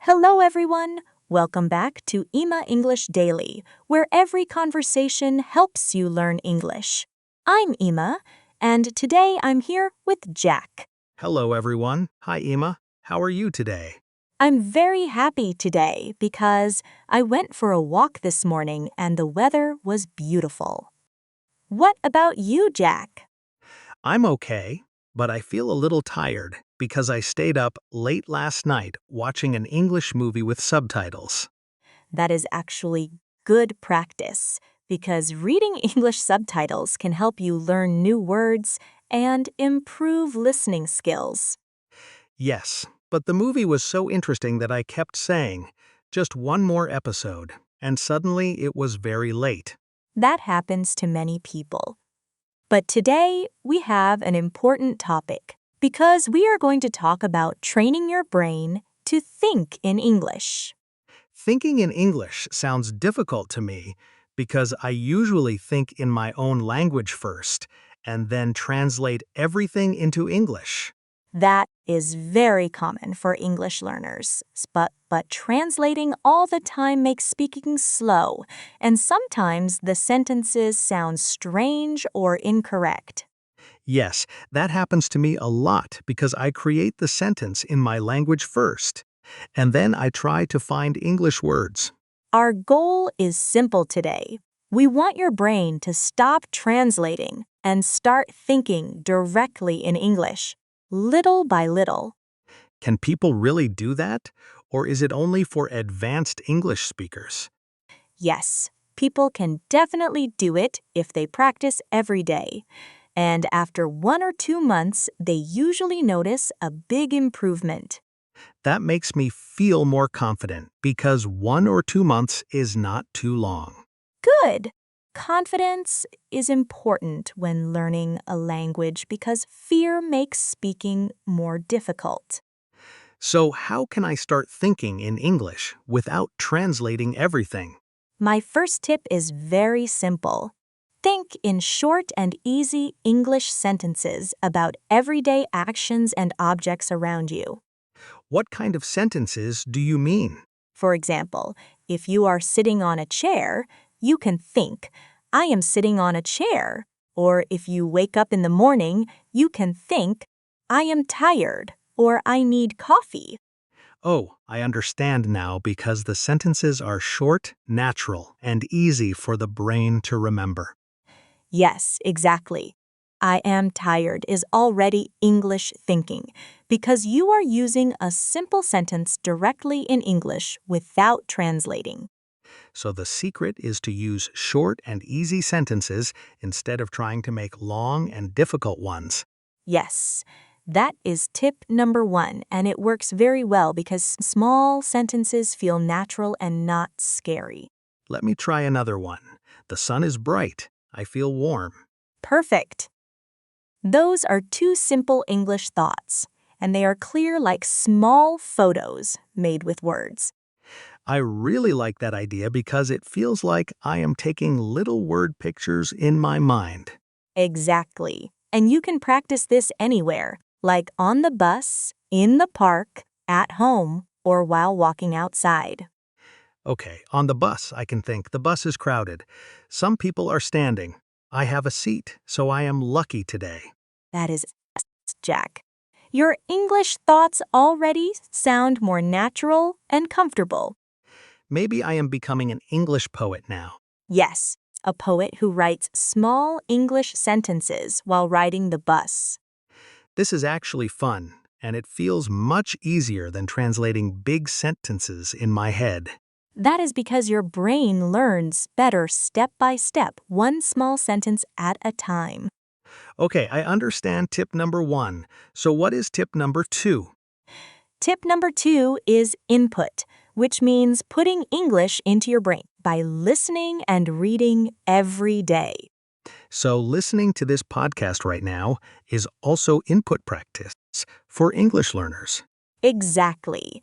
Hello, everyone. Welcome back to Ema English Daily, where every conversation helps you learn English. I'm Ema, and today I'm here with Jack. Hello, everyone. Hi, Ema. How are you today? I'm very happy today because I went for a walk this morning and the weather was beautiful. What about you, Jack? I'm okay, but I feel a little tired because I stayed up late last night watching an English movie with subtitles. That is actually good practice because reading English subtitles can help you learn new words and improve listening skills. Yes, but the movie was so interesting that I kept saying, just one more episode, and suddenly it was very late. That happens to many people. But today we have an important topic because we are going to talk about training your brain to think in English. Thinking in English sounds difficult to me because I usually think in my own language first and then translate everything into English. That is very common for English learners, but translating all the time makes speaking slow, and sometimes the sentences sound strange or incorrect. Yes, that happens to me a lot because I create the sentence in my language first, and then I try to find English words. Our goal is simple today. We want your brain to stop translating and start thinking directly in English, little by little. Can people really do that? Or is it only for advanced English speakers? Yes, people can definitely do it if they practice every day. And after 1 or 2 months, they usually notice a big improvement. That makes me feel more confident because 1 or 2 months is not too long. Good! Confidence is important when learning a language because fear makes speaking more difficult. So, how can I start thinking in English without translating everything? My first tip is very simple. Think in short and easy English sentences about everyday actions and objects around you. What kind of sentences do you mean? For example, if you are sitting on a chair, you can think, I am sitting on a chair. Or if you wake up in the morning, you can think, I am tired or I need coffee. Oh, I understand now because the sentences are short, natural, and easy for the brain to remember. Yes, exactly. I am tired is already English thinking because you are using a simple sentence directly in English without translating. So the secret is to use short and easy sentences instead of trying to make long and difficult ones. Yes, that is tip number 1, and it works very well because small sentences feel natural and not scary. Let me try another one. The sun is bright. I feel warm. Perfect. Those are 2 simple English thoughts, and they are clear like small photos made with words. I really like that idea because it feels like I am taking little word pictures in my mind. Exactly. And you can practice this anywhere, like on the bus, in the park, at home, or while walking outside. Okay, on the bus, I can think the bus is crowded. Some people are standing. I have a seat, so I am lucky today. That is Jack. Your English thoughts already sound more natural and comfortable. Maybe I am becoming an English poet now. Yes, a poet who writes small English sentences while riding the bus. This is actually fun, and it feels much easier than translating big sentences in my head. That is because your brain learns better step by step, one small sentence at a time. Okay, I understand tip number 1. So what is tip number 2? Tip number 2 is input, which means putting English into your brain by listening and reading every day. So listening to this podcast right now is also input practice for English learners. Exactly.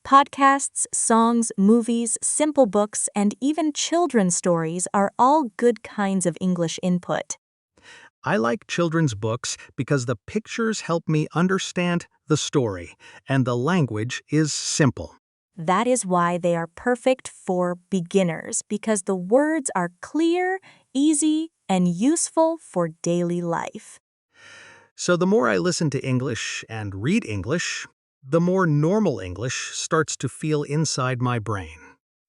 Podcasts, songs, movies, simple books, and even children's stories are all good kinds of English input. I like children's books because the pictures help me understand the story, and the language is simple. That is why they are perfect for beginners, because the words are clear, easy, and useful for daily life. So the more I listen to English and read English, the more normal English starts to feel inside my brain.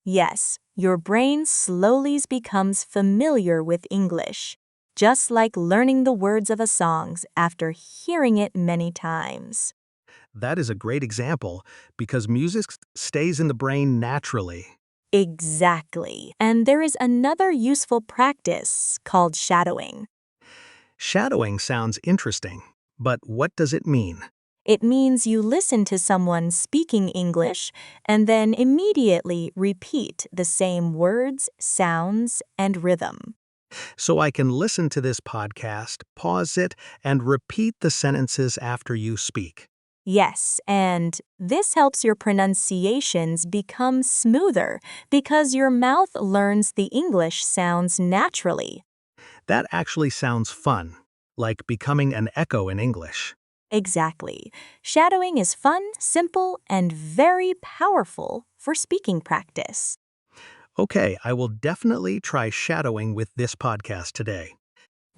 Yes, your brain slowly becomes familiar with English, just like learning the words of a song after hearing it many times. That is a great example because music stays in the brain naturally. Exactly. And there is another useful practice called shadowing. Shadowing sounds interesting, but what does it mean? It means you listen to someone speaking English and then immediately repeat the same words, sounds, and rhythm. So I can listen to this podcast, pause it, and repeat the sentences after you speak. Yes, and this helps your pronunciations become smoother because your mouth learns the English sounds naturally. That actually sounds fun, like becoming an echo in English. Exactly. Shadowing is fun, simple, and very powerful for speaking practice. Okay, I will definitely try shadowing with this podcast today.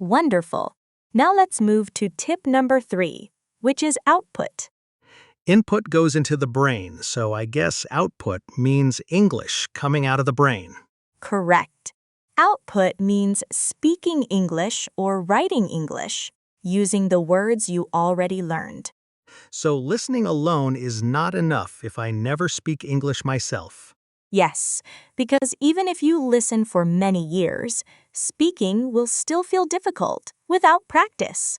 Wonderful. Now let's move to tip number 3, which is output. Input goes into the brain, so I guess output means English coming out of the brain. Correct. Output means speaking English or writing English using the words you already learned. So listening alone is not enough if I never speak English myself. Yes, because even if you listen for many years, speaking will still feel difficult without practice.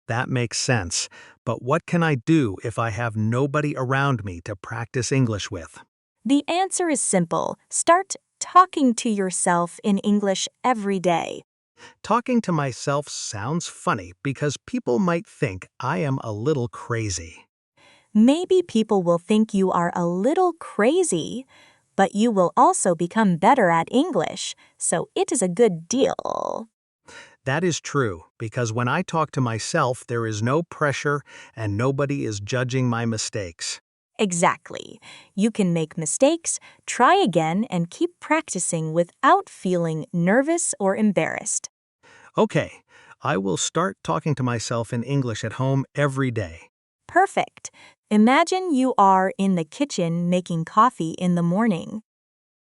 That makes sense. But what can I do if I have nobody around me to practice English with? The answer is simple. Start talking to yourself in English every day. Talking to myself sounds funny because people might think I am a little crazy. Maybe people will think you are a little crazy, but you will also become better at English, so it is a good deal. That is true, because when I talk to myself, there is no pressure and nobody is judging my mistakes. Exactly. You can make mistakes, try again, and keep practicing without feeling nervous or embarrassed. Okay, I will start talking to myself in English at home every day. Perfect. Imagine you are in the kitchen making coffee in the morning.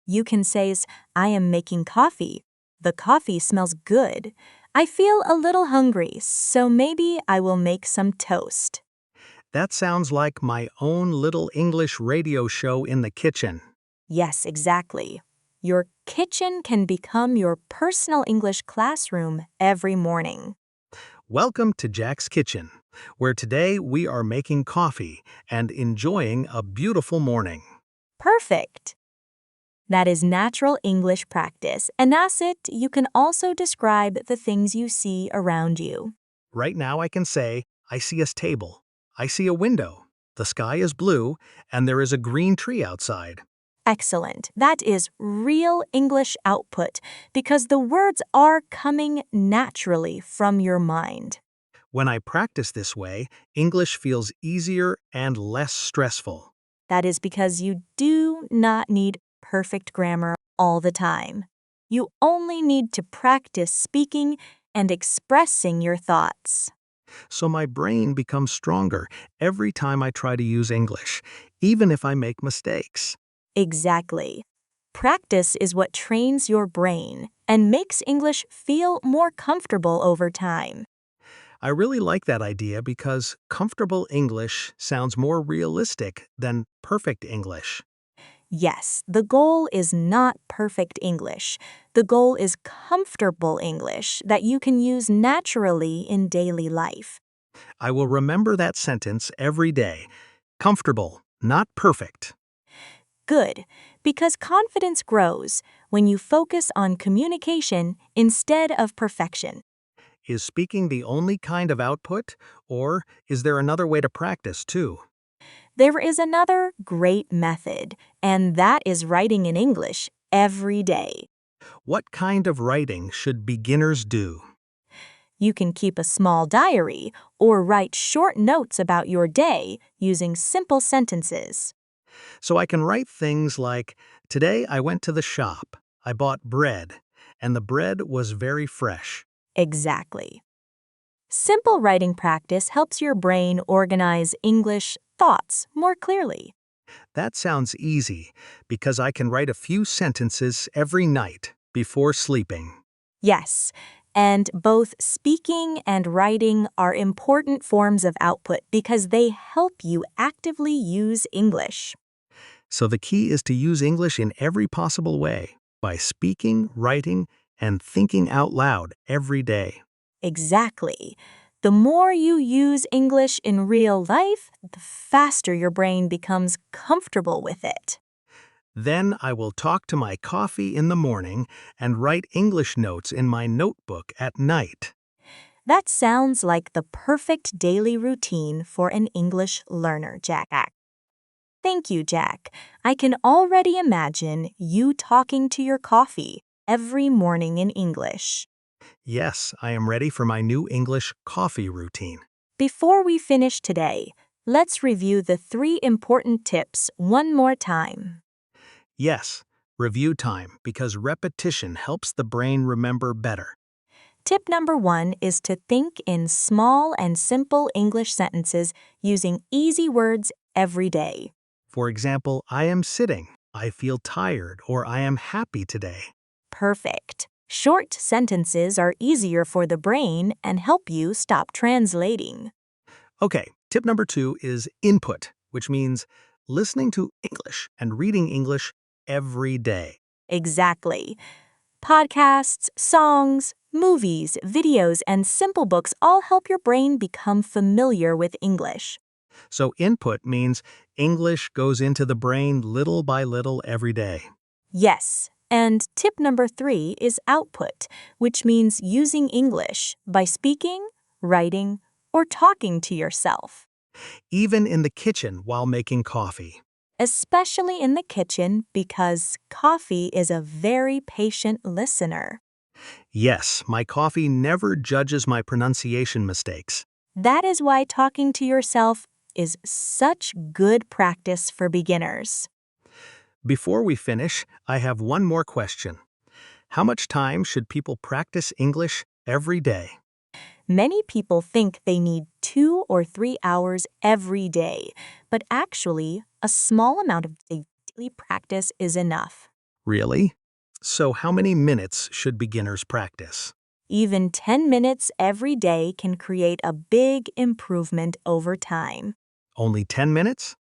You can say, I am making coffee. The coffee smells good. I feel a little hungry, so maybe I will make some toast. That sounds like my own little English radio show in the kitchen. Yes, exactly. Your kitchen can become your personal English classroom every morning. Welcome to Jack's Kitchen, where today we are making coffee and enjoying a beautiful morning. Perfect. That is natural English practice, and as it, you can also describe the things you see around you. Right now I can say, I see a table. I see a window. The sky is blue, and there is a green tree outside. Excellent. That is real English output because the words are coming naturally from your mind. When I practice this way, English feels easier and less stressful. That is because you do not need perfect grammar all the time. You only need to practice speaking and expressing your thoughts. So my brain becomes stronger every time I try to use English, even if I make mistakes. Exactly. Practice is what trains your brain and makes English feel more comfortable over time. I really like that idea because comfortable English sounds more realistic than perfect English. Yes, the goal is not perfect English. The goal is comfortable English that you can use naturally in daily life. I will remember that sentence every day. Comfortable, not perfect. Good, because confidence grows when you focus on communication instead of perfection. Is speaking the only kind of output, or is there another way to practice too? There is another great method, and that is writing in English every day. What kind of writing should beginners do? You can keep a small diary or write short notes about your day using simple sentences. So I can write things like, "Today I went to the shop. I bought bread, and the bread was very fresh." Exactly. Simple writing practice helps your brain organize English thoughts more clearly. That sounds easy because I can write a few sentences every night before sleeping. Yes, and both speaking and writing are important forms of output because they help you actively use English. So the key is to use English in every possible way by speaking, writing, and thinking out loud every day. Exactly. The more you use English in real life, the faster your brain becomes comfortable with it. Then I will talk to my coffee in the morning and write English notes in my notebook at night. That sounds like the perfect daily routine for an English learner, Jack. Thank you, Jack. I can already imagine you talking to your coffee every morning in English. Yes, I am ready for my new English coffee routine. Before we finish today, let's review the 3 important tips one more time. Yes, review time because repetition helps the brain remember better. Tip number 1 is to think in small and simple English sentences using easy words every day. For example, I am sitting, I feel tired, or I am happy today. Perfect. Short sentences are easier for the brain and help you stop translating. Okay, tip number 2 is input, which means listening to English and reading English every day. Exactly. Podcasts, songs, movies, videos, and simple books all help your brain become familiar with English. So input means English goes into the brain little by little every day. Yes. And tip number 3 is output, which means using English by speaking, writing, or talking to yourself, Even in the kitchen while making coffee. especially in the kitchen because coffee is a very patient listener. Yes, my coffee never judges my pronunciation mistakes. That is why talking to yourself is such good practice for beginners. Before we finish, I have one more question. How much time should people practice English every day? Many people think they need 2 or 3 hours every day, but actually, a small amount of daily practice is enough. Really? So how many minutes should beginners practice? Even 10 minutes every day can create a big improvement over time. Only 10 minutes?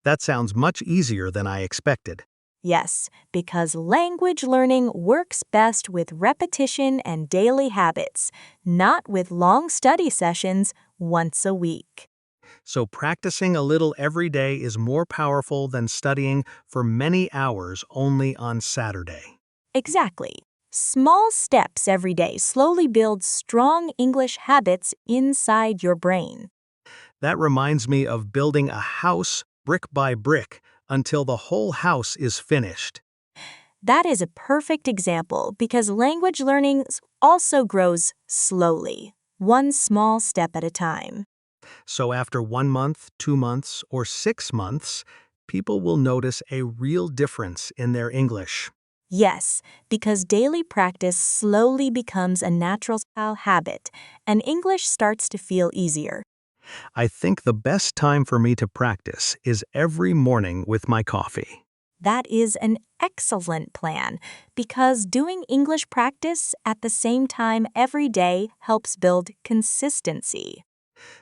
That sounds much easier than I expected. Yes, because language learning works best with repetition and daily habits, not with long study sessions once a week. So practicing a little every day is more powerful than studying for many hours only on Saturday. Exactly. Small steps every day slowly build strong English habits inside your brain. That reminds me of building a house brick by brick until the whole house is finished. That is a perfect example because language learning also grows slowly, one small step at a time. So after 1 month, 2 months, or 6 months, people will notice a real difference in their English. Yes, because daily practice slowly becomes a natural habit, and English starts to feel easier. I think the best time for me to practice is every morning with my coffee. That is an excellent plan because doing English practice at the same time every day helps build consistency.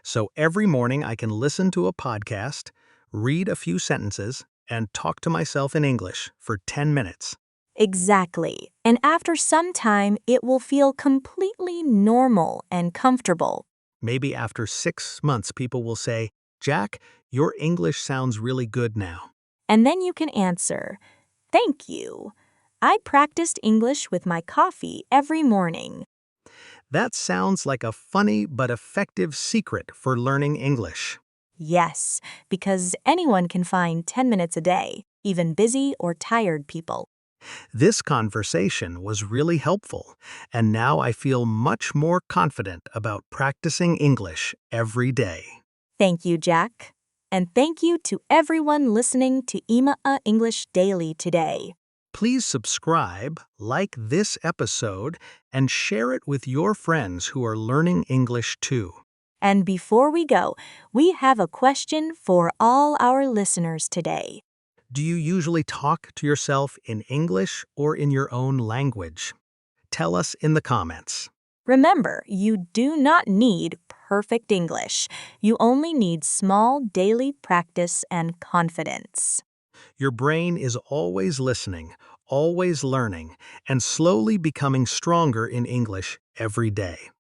So every morning I can listen to a podcast, read a few sentences, and talk to myself in English for 10 minutes. Exactly. And after some time, it will feel completely normal and comfortable. Maybe after 6 months, people will say, "Jack, your English sounds really good now." And then you can answer, "Thank you. I practiced English with my coffee every morning." That sounds like a funny but effective secret for learning English. Yes, because anyone can find 10 minutes a day, even busy or tired people. This conversation was really helpful, and now I feel much more confident about practicing English every day. Thank you, Jack. And thank you to everyone listening to Ema English Daily today. Please subscribe, like this episode, and share it with your friends who are learning English too. And before we go, we have a question for all our listeners today. Do you usually talk to yourself in English or in your own language? Tell us in the comments. Remember, you do not need perfect English. You only need small daily practice and confidence. Your brain is always listening, always learning, and slowly becoming stronger in English every day.